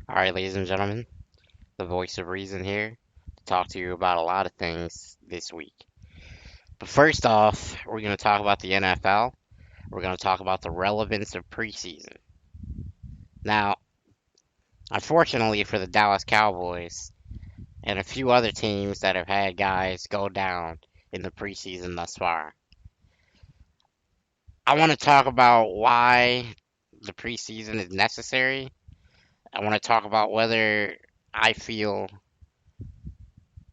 Alright, ladies and gentlemen, the voice of reason here to talk to you about a lot of things this week. But first off, we're going to talk about the NFL. We're going to talk about the relevance of preseason. Now, unfortunately for the Dallas Cowboys and a few other teams that have had guys go down in the preseason thus far, I want to talk about why the preseason is necessary. I want to talk about whether I feel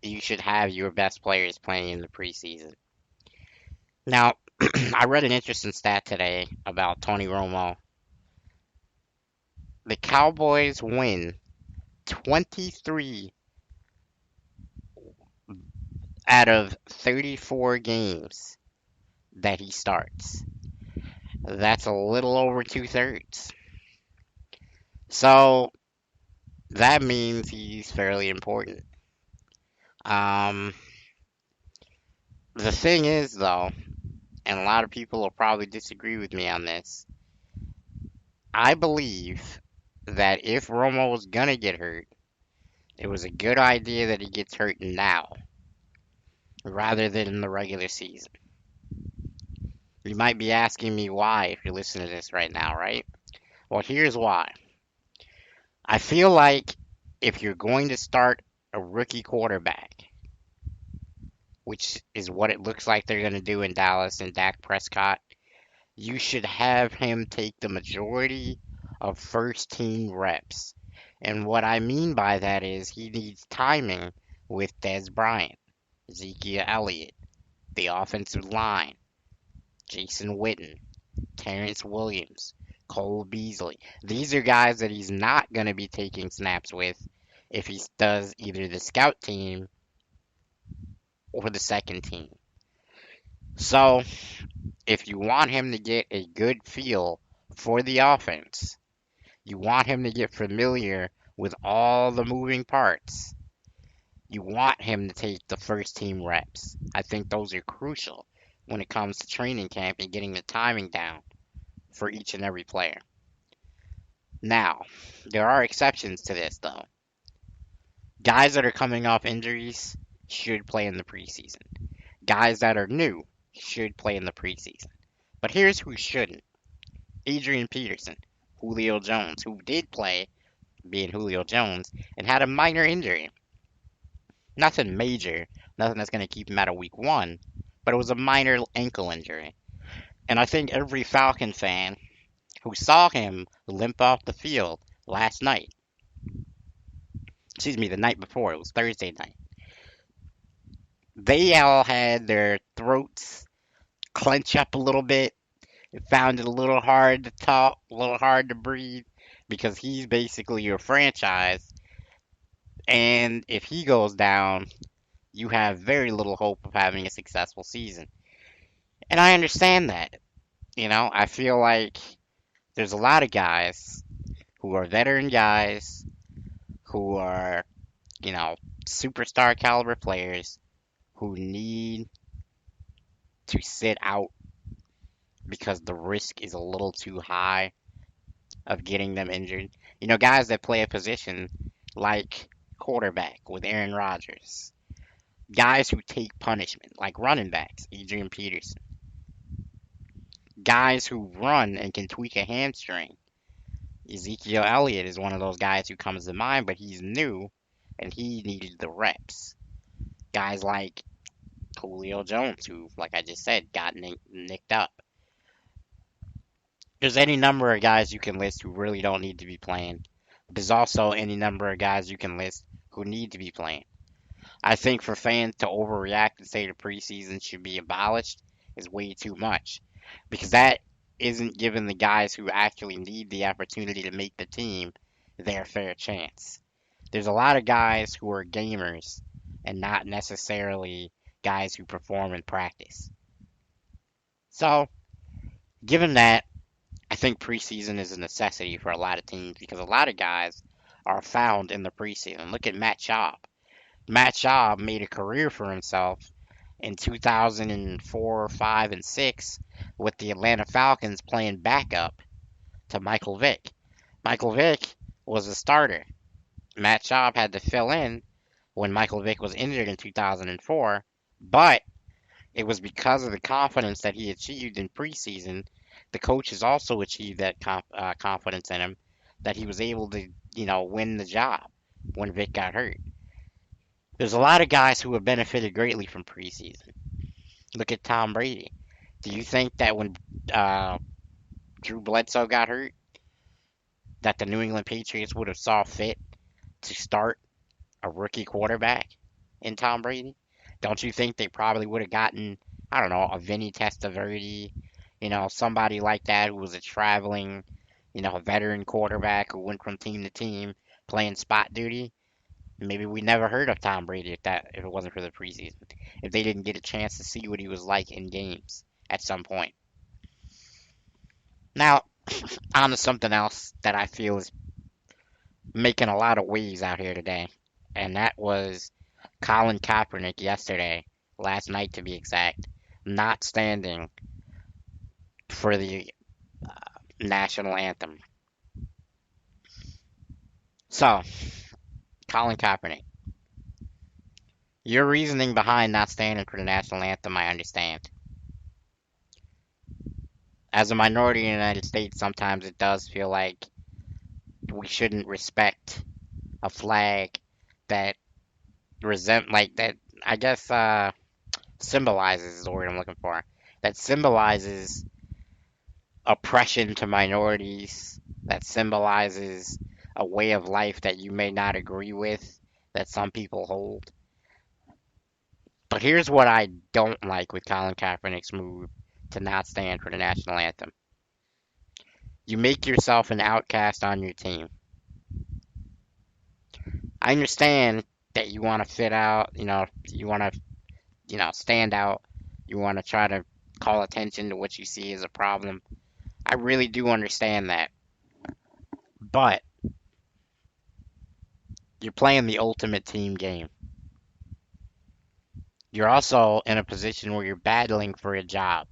you should have your best players playing in the preseason. Now, I read an interesting stat today about Tony Romo. The Cowboys win 23 out of 34 games that he starts. That's a little over two-thirds. So that means he's fairly important. Um, the thing is, though, and a lot of people will probably disagree with me on this, I believe that if Romo was gonna get hurt, it was a good idea that he gets hurt now rather than in the regular season. You might be asking me why if you're listening to this right now, right? Well, here's why. I feel like if you're going to start a rookie quarterback, which is what it looks like they're going to do in Dallas and Dak Prescott, you should have him take the majority of first team reps. And what I mean by that is he needs timing with Dez Bryant, Ezekiel Elliott, the offensive line, Jason Witten, Terrence Williams, Cole Beasley. These are guys that he's not going to be taking snaps with if he does either the scout team or the second team. So, if you want him to get a good feel for the offense, you want him to get familiar with all the moving parts, you want him to take the first team reps. I think those are crucial when it comes to training camp and getting the timing down for each and every player. Now, there are exceptions to this though. Guys that are coming off injuries should play in the preseason. Guys that are new should play in the preseason. But here's who shouldn't. Adrian Peterson, Julio Jones, who did play, being Julio Jones, and had a minor injury. Nothing major, nothing that's going to keep him out of week one, but it was a minor ankle injury. And I think every Falcon fan who saw him limp off the field last night, the night before, it was Thursday night, they all had their throats clench up a little bit. It found it a little hard to talk, a little hard to breathe, because he's basically your franchise. And if he goes down, you have very little hope of having a successful season. And I understand that. I feel like there's a lot of guys who are veteran guys who are, superstar caliber players who need to sit out because the risk is a little too high of getting them injured. Guys that play a position like quarterback with Aaron Rodgers, guys who take punishment like running backs, Adrian Peterson, guys who run and can tweak a hamstring. Ezekiel Elliott is one of those guys who comes to mind, but he's new and he needed the reps. Guys like Julio Jones, who, like I just said, got nicked up. There's any number of guys you can list who really don't need to be playing. There's also any number of guys you can list who need to be playing. I think for fans to overreact and say the preseason should be abolished is way too much, because that isn't giving the guys who actually need the opportunity to make the team their fair chance. There's a lot of guys who are gamers and not necessarily guys who perform in practice. So, given that, I think preseason is a necessity for a lot of teams because a lot of guys are found in the preseason. Look at Matt Schaub. Matt Schaub made a career for himself in 2004, 5, and 6 with the Atlanta Falcons playing backup to Michael Vick. Michael Vick was a starter. Matt Schaub had to fill in when Michael Vick was injured in 2004, but it was because of the confidence that he achieved in preseason. The coaches also achieved that confidence in him that he was able to, win the job when Vic got hurt. There's a lot of guys who have benefited greatly from preseason. Look at Tom Brady. Do you think that when uh, Drew Bledsoe got hurt, that the New England Patriots would have saw fit to start a rookie quarterback in Tom Brady? Don't you think they probably would have gotten, I don't know, a Vinny Testaverde, somebody like that who was a traveling, veteran quarterback who went from team to team playing spot duty? Maybe we never heard of Tom Brady if it wasn't for the preseason. If they didn't get a chance to see what he was like in games at some point. Now, on to something else that I feel is making a lot of waves out here today, and that was Colin Kaepernick yesterday, last night to be exact, not standing for the national anthem. So, Colin Kaepernick, your reasoning behind not standing for the national anthem, I understand. As a minority in the United States, sometimes it does feel like we shouldn't respect a flag that that I guess symbolizes is the word I'm looking for. That symbolizes oppression to minorities, that symbolizes a way of life that you may not agree with, that some people hold. But here's what I don't like with Colin Kaepernick's move to not stand for the national anthem. You make yourself an outcast on your team. I understand that you want to fit out, you want to, stand out, you want to try to call attention to what you see as a problem. I really do understand that. But you're playing the ultimate team game. You're also in a position where you're battling for a job.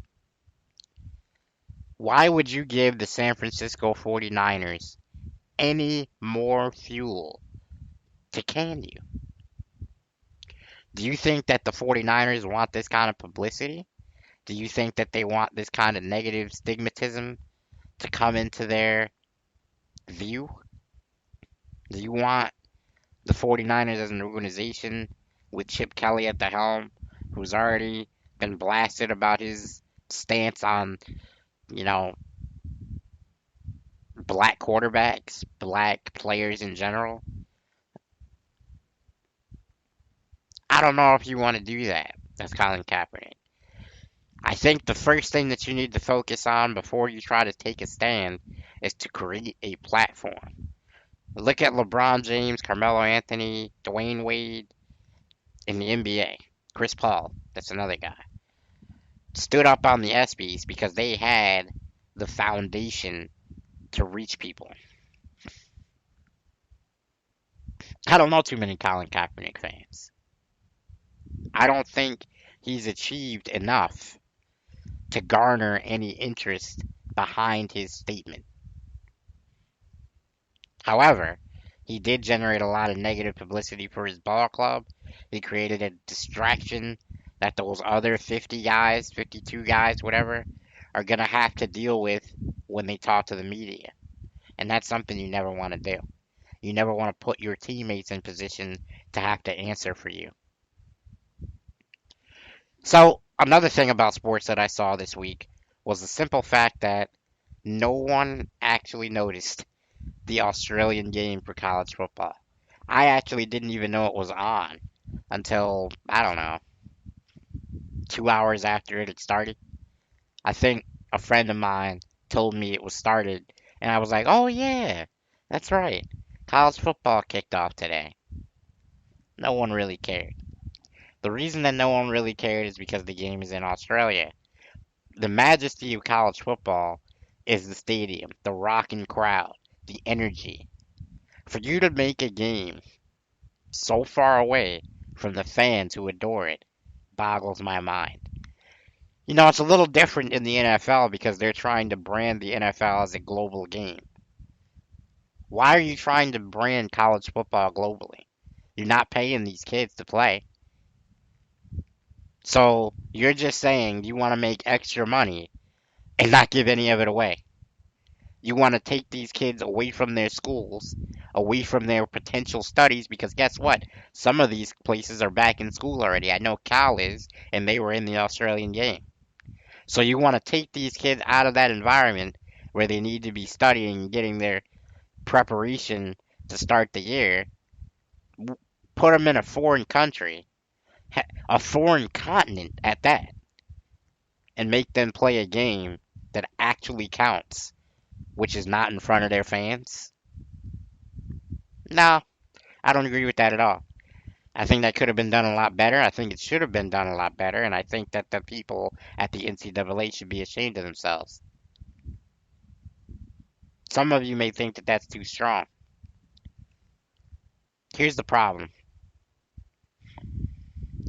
Why would you give the San Francisco 49ers any more fuel to can you? Do you think that the 49ers want this kind of publicity? Do you think that they want this kind of negative stigmatism to come into their view? Do you want the 49ers as an organization with Chip Kelly at the helm, who's already been blasted about his stance on, you know, black quarterbacks, black players in general? I don't know if you want to do that. That's Colin Kaepernick. I think the first thing that you need to focus on before you try to take a stand is to create a platform. Look at LeBron James, Carmelo Anthony, Dwayne Wade in the NBA. Chris Paul, that's another guy. Stood up on the ESPYs because they had the foundation to reach people. I don't know too many Colin Kaepernick fans. I don't think he's achieved enough to garner any interest behind his statement. However, he did generate a lot of negative publicity for his ball club. He created a distraction that those other 50 guys, 52 guys, whatever, are going to have to deal with when they talk to the media. And that's something you never want to do. You never want to put your teammates in position to have to answer for you. So, another thing about sports that I saw this week was the simple fact that no one actually noticed the Australian game for college football. I actually didn't even know it was on until, I don't know, 2 hours after it had started. I think a friend of mine told me it was started, and I was like, oh yeah, that's right. College football kicked off today. No one really cared. The reason that no one really cared is because the game is in Australia. The majesty of college football is the stadium, the rocking crowd, the energy. For you to make a game so far away from the fans who adore it boggles my mind. It's a little different in the NFL because they're trying to brand the NFL as a global game. Why are you trying to brand college football globally? You're not paying these kids to play. So you're just saying you want to make extra money and not give any of it away. You want to take these kids away from their schools, away from their potential studies, because guess what? Some of these places are back in school already. I know Cal is, and they were in the Australian game. So you want to take these kids out of that environment where they need to be studying and getting their preparation to start the year, put them in a foreign country, a foreign continent at that, and make them play a game that actually counts, which is not in front of their fans. No, I don't agree with that at all. I think that could have been done a lot better. I think it should have been done a lot better, and I think that the people at the NCAA should be ashamed of themselves. Some of you may think that that's too strong. Here's the problem.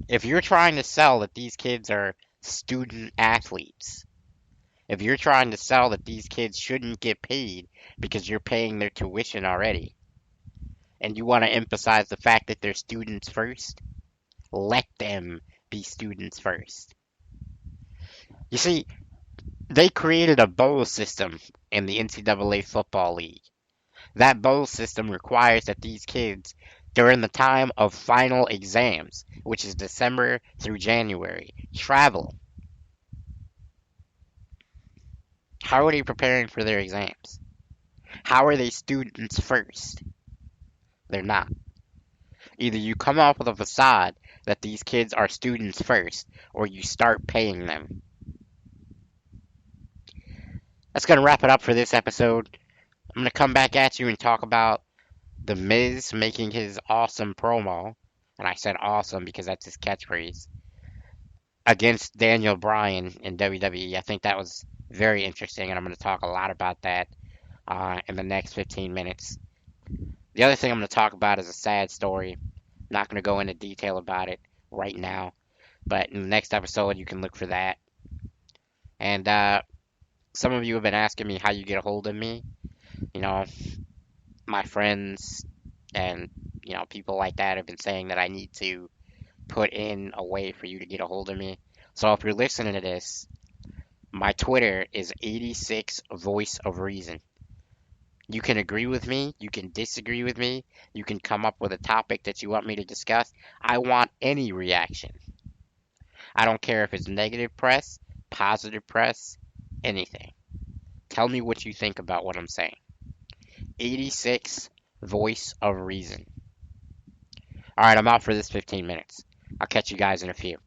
If you're trying to sell that these kids are student athletes, if you're trying to sell that these kids shouldn't get paid because you're paying their tuition already, and you want to emphasize the fact that they're students first, let them be students first. You see, they created a bowl system in the NCAA Football League. That bowl system requires that these kids, during the time of final exams, which is December through January, travel. How are they preparing for their exams? How are they students first? They're not. Either you come up with a facade that these kids are students first, or you start paying them. That's going to wrap it up for this episode. I'm going to come back at you and talk about The Miz making his awesome promo, and I said awesome because that's his catchphrase, against Daniel Bryan in WWE. I think that was very interesting, and I'm going to talk a lot about that in the next 15 minutes. The other thing I'm going to talk about is a sad story. I'm not going to go into detail about it right now, but in the next episode, you can look for that. And some of you have been asking me how you get a hold of me. You know, my friends and people like that have been saying that I need to put in a way for you to get a hold of me. So if you're listening to this, my Twitter is 86 Voice of Reason. You can agree with me, you can disagree with me, you can come up with a topic that you want me to discuss. I want any reaction. I don't care if it's negative press, positive press, anything. Tell me what you think about what I'm saying. 86 Voice of Reason. All right, I'm out for this 15 minutes. I'll catch you guys in a few.